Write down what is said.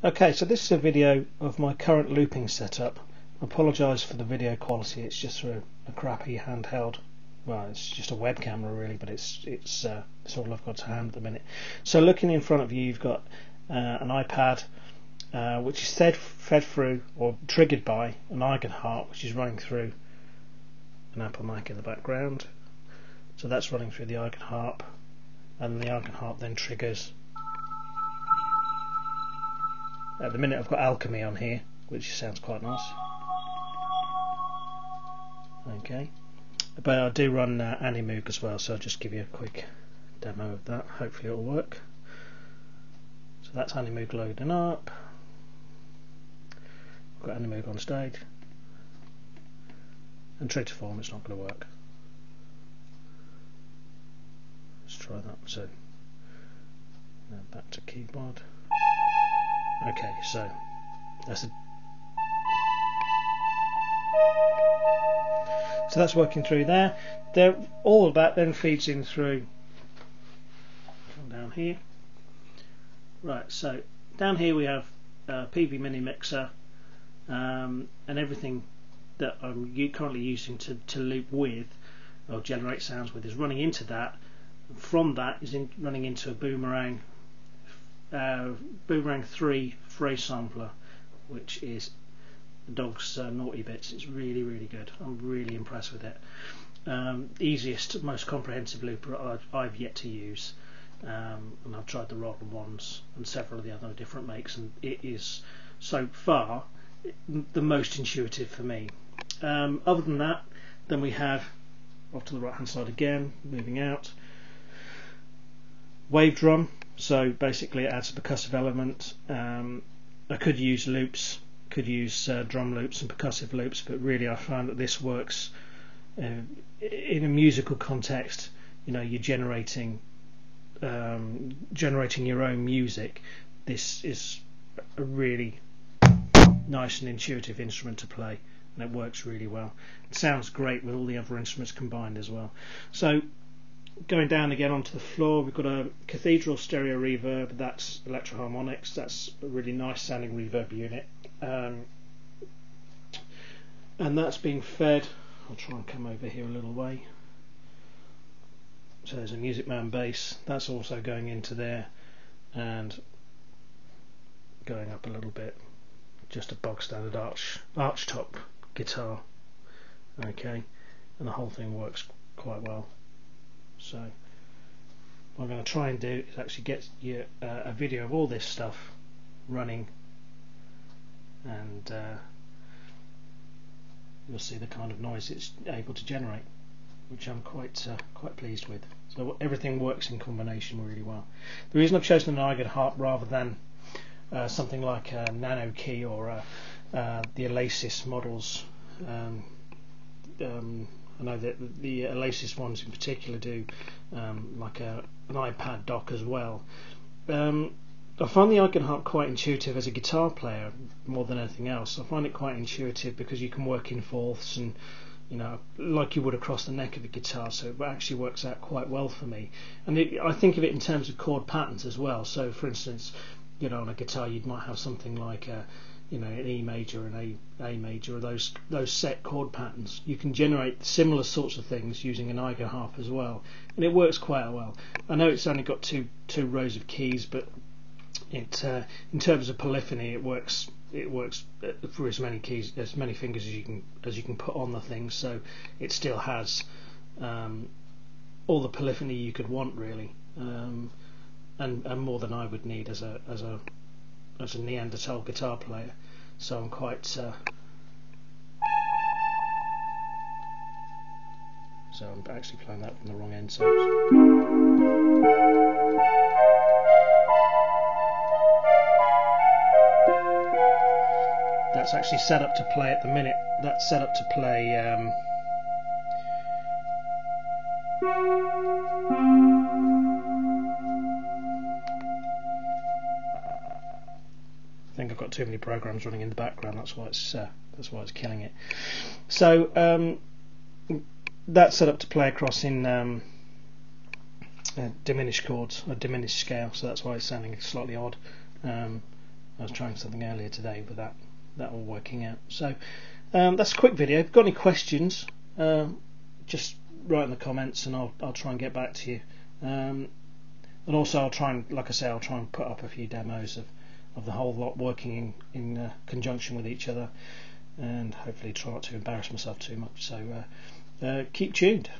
Okay, so this is a video of my current looping setup. I apologise for the video quality, it's just through a crappy handheld. Well, it's just a web camera really, but it's all I've got to hand at the minute. So looking in front of you, you've got an iPad which is fed through or triggered by an Eigenharp, which is running through an Apple Mac in the background. So that's running through the Eigenharp, and the Eigenharp then triggers. At the minute I've got Alchemy on here, which sounds quite nice. Okay, but I do run Animoog as well, so I'll just give you a quick demo of that. Hopefully it'll work. So that's Animoog loading up. I've got Animoog on stage, and true to form, it's not going to work. Let's try that. So now back to keyboard. Okay, so that's working through there. All of that then feeds in through. Come down here. Right, so down here we have PV Mini Mixer, and everything that I'm currently using to loop with or generate sounds with is running into that. From that is running into a Boomerang 3 phrase sampler, which is the Dog's Naughty Bits. It's really, really good. I'm really impressed with it. Easiest, most comprehensive looper I've yet to use, and I've tried the Roland ones and several of the other different makes, and it is so far the most intuitive for me. Other than that, then we have off to the right hand side again, moving out, Wavedrum. So basically it adds a percussive element. I could use loops, could use drum loops and percussive loops, but really I find that this works in a musical context. You know, you're generating your own music. This is a really nice and intuitive instrument to play, and it works really well. It sounds great with all the other instruments combined as well. So going down again onto the floor, we've got a Cathedral stereo reverb. That's Electro-Harmonix. That's a really nice sounding reverb unit, and that's being fed. I'll try and come over here a little way. So there's a Music Man bass. That's also going into there and going up a little bit. Just a bog standard arch top guitar. Okay, and the whole thing works quite well. So what I'm going to try and do is actually get you a video of all this stuff running, and you'll see the kind of noise it's able to generate, which I'm quite pleased with. So everything works in combination really well. The reason I've chosen an Eigenharp rather than something like a Nano Key or the Elasis models, I know that the Elasis ones in particular do like an iPad dock as well. I find the Eigenharp quite intuitive as a guitar player more than anything else. I find it quite intuitive because you can work in fourths and, you know, like you would across the neck of a guitar, so it actually works out quite well for me. And I think of it in terms of chord patterns as well. So for instance, you know, on a guitar you might have something like you know, an E major and A major, or those set chord patterns. You can generate similar sorts of things using an Eigenharp as well, and it works quite well. I know it's only got two rows of keys, but it in terms of polyphony, it works for as many keys, as many fingers as you can put on the thing. So it still has all the polyphony you could want really, and more than I would need as a Neanderthal guitar player. So I'm quite so I'm actually playing that from the wrong end, so that's actually set up to play at the minute. That's set up to play I think I've got too many programs running in the background. That's why it's killing it. So that's set up to play across in diminished chords, or diminished scale. So that's why it's sounding slightly odd. I was trying something earlier today with that all working out. So that's a quick video. If you've got any questions, just write in the comments and I'll try and get back to you. And also I'll try and, like I say, I'll try and put up a few demos of the whole lot working in conjunction with each other, and hopefully try not to embarrass myself too much. So keep tuned.